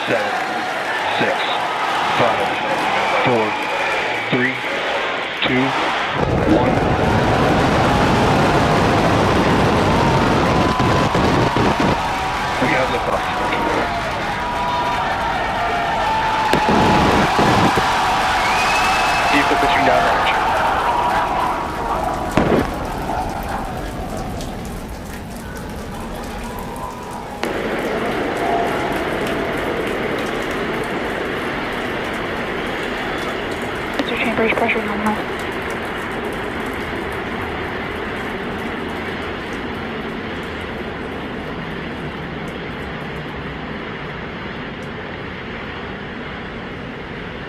7, 6, 5, 4, 3, 2, 1. We have liftoff. Vehicle pitching downrange. Chambers pressure nominal.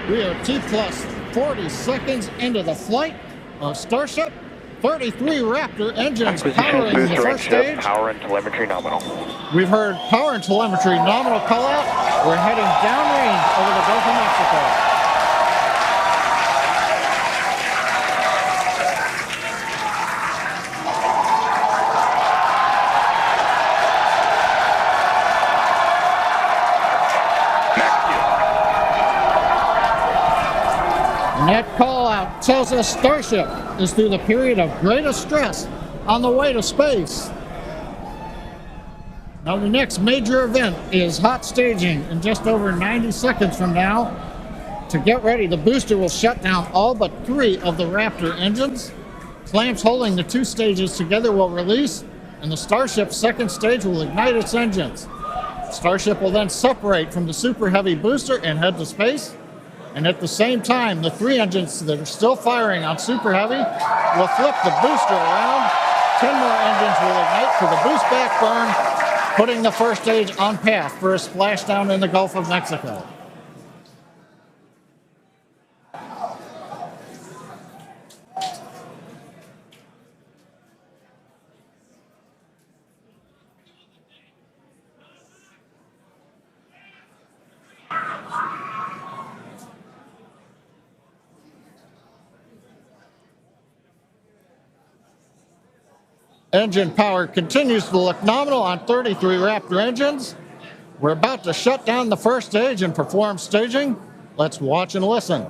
We are T plus 40 seconds into the flight of Starship. 33 Raptor engines powering the first stage. Power and telemetry nominal. We've heard power and telemetry nominal call out. We're heading downrange over the Gulf of Mexico. And that call out tells us Starship is through the period of greatest stress on the way to space. Now the next major event is hot staging in just over 90 seconds from now. To get ready, the booster will shut down all but 3 of the Raptor engines. Clamps holding the 2 stages together will release, and the Starship's second stage will ignite its engines. Starship will then separate from the Super Heavy booster and head to space. And at the same time, the 3 engines that are still firing on Super Heavy will flip the booster around. 10 more engines will ignite for the Boostback Burn, putting the first stage on path for a splashdown in the Gulf of Mexico. Engine power continues to look nominal on 33 Raptor engines. We're about to shut down the first stage and perform staging. Let's watch and listen.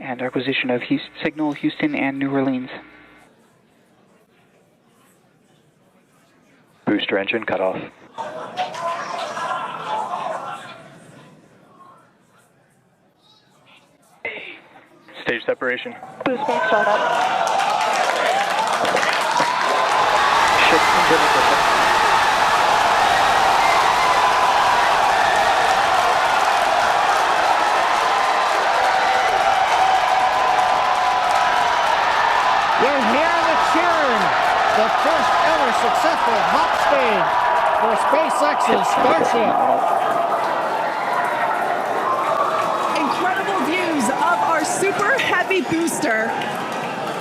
And acquisition of signal Houston and New Orleans. Booster engine cutoff. Stage separation. Boostback startup. Ship engine ignition. You're hearing the cheering. The first ever successful hot stage for SpaceX's Starship. Incredible views of our Super Heavy booster.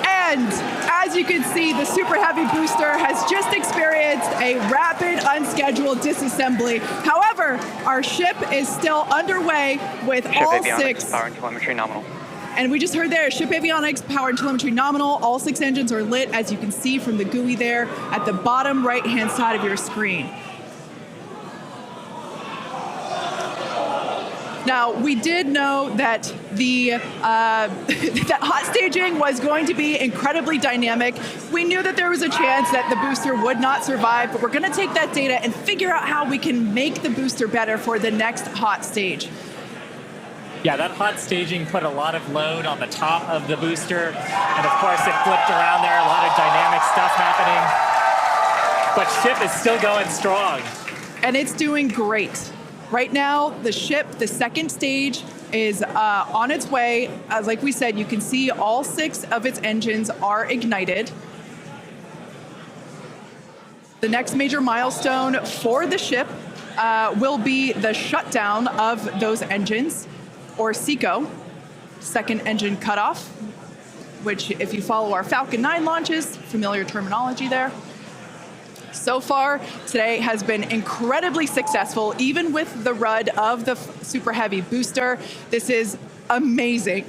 And as you can see, the Super Heavy booster has just experienced a rapid, unscheduled disassembly. However, our ship is still underway with Ship all avionics, 6. Power and telemetry nominal. And we just heard there, ship avionics, power and telemetry nominal. All 6 engines are lit, as you can see from the GUI there at the bottom right-hand side of your screen. Now, we did know that the that hot staging was going to be incredibly dynamic. We knew that there was a chance that the booster would not survive, but we're going to take that data and figure out how we can make the booster better for the next hot stage. Yeah, that hot staging put a lot of load on the top of the booster, and of course it flipped around there, a lot of dynamic stuff happening. But ship is still going strong. And it's doing great. Right now, the ship, the second stage, is on its way. As like we said, you can see all 6 of its engines are ignited. The next major milestone for the ship will be the shutdown of those engines, or SECO, second engine cutoff, which if you follow our Falcon 9 launches, familiar terminology there. So far, today has been incredibly successful, even with the RUD of the Super Heavy booster. This is amazing.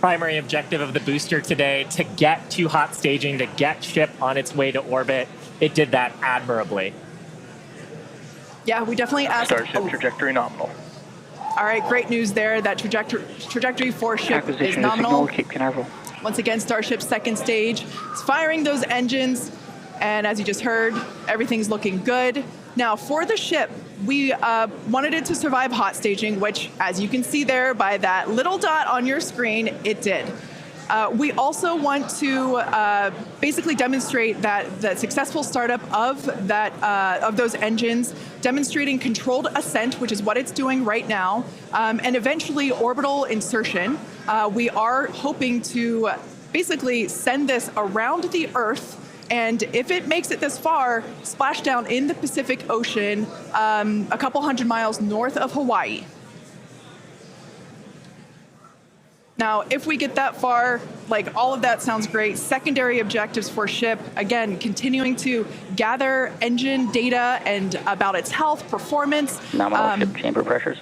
primary objective of the booster today, to get to hot staging, to get ship on its way to orbit. It did that admirably. Yeah, we definitely asked. Starship trajectory nominal. All right, great news there. That trajectory for ship is Acquisition of nominal. signal, Cape Canaveral. Once again, Starship's second stage is firing those engines. And as you just heard, everything's looking good. Now, for the ship, we wanted it to survive hot staging, which, as you can see there by that little dot on your screen, it did. We also want to basically demonstrate that the successful startup of those engines, demonstrating controlled ascent, which is what it's doing right now, and eventually orbital insertion. We are hoping to basically send this around the Earth, and if it makes it this far, splash down in the Pacific Ocean, a couple hundred miles north of Hawaii. Now, if we get that far, like, all of that sounds great. Secondary objectives for ship, again, continuing to gather engine data and about its health, performance. Nominal ship chamber pressures.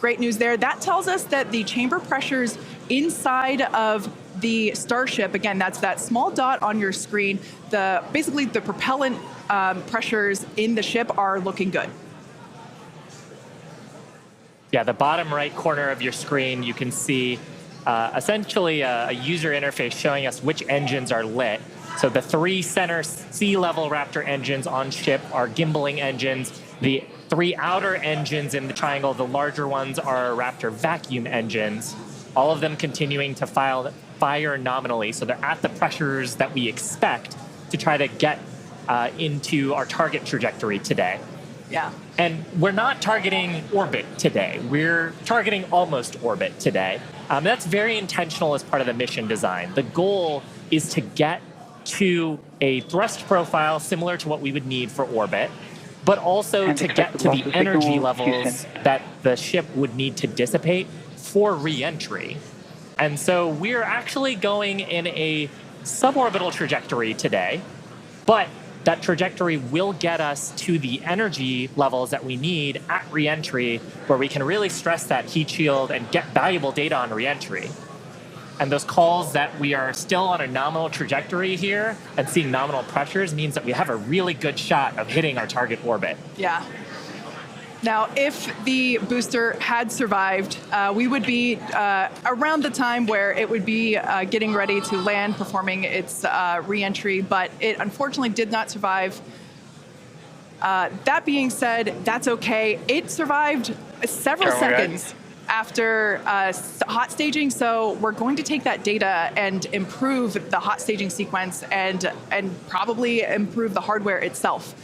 Great news there. That tells us that the chamber pressures inside of the Starship, again, that's that small dot on your screen, basically the propellant pressures in the ship are looking good. Yeah, the bottom right corner of your screen, you can see essentially a user interface showing us which engines are lit. So the 3 center sea level Raptor engines on ship are gimbaling engines. The 3 outer engines in the triangle, the larger ones, are Raptor vacuum engines. All of them continuing to fire nominally. So they're at the pressures that we expect to try to get into our target trajectory today. Yeah. And we're not targeting orbit today. We're targeting almost orbit today. That's very intentional as part of the mission design. The goal is to get to a thrust profile similar to what we would need for orbit, but also And to get to the expected energy signal, levels Houston. that the ship would need to dissipate for re-entry. And so we're actually going in a suborbital trajectory today, but that trajectory will get us to the energy levels that we need at re-entry, where we can really stress that heat shield and get valuable data on re-entry. And those calls that we are still on a nominal trajectory here and seeing nominal pressures means that we have a really good shot of hitting our target orbit. Yeah. Now, if the booster had survived, we would be around the time where it would be getting ready to land, performing its re-entry, but it unfortunately did not survive. That being said, that's okay. It survived several seconds after hot staging, so we're going to take that data and improve the hot staging sequence and probably improve the hardware itself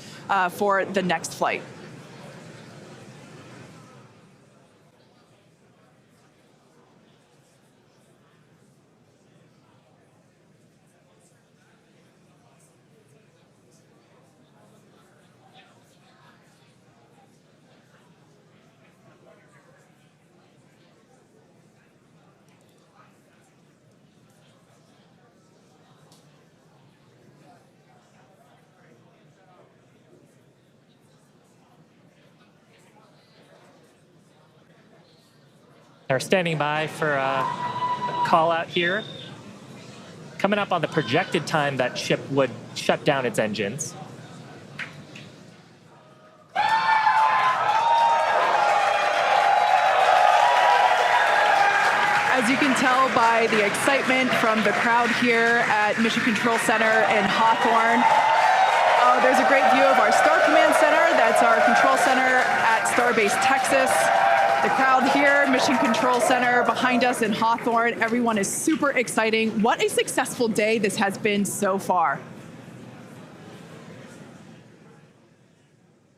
for the next flight. They're standing by for a call out here. Coming up on the projected time that ship would shut down its engines. As you can tell by the excitement from the crowd here at Mission Control Center in Hawthorne, there's a great view of our Star Command Center. That's our control center at Starbase, Texas. The crowd here, Mission Control Center behind us in Hawthorne. Everyone is super exciting. What a successful day this has been so far.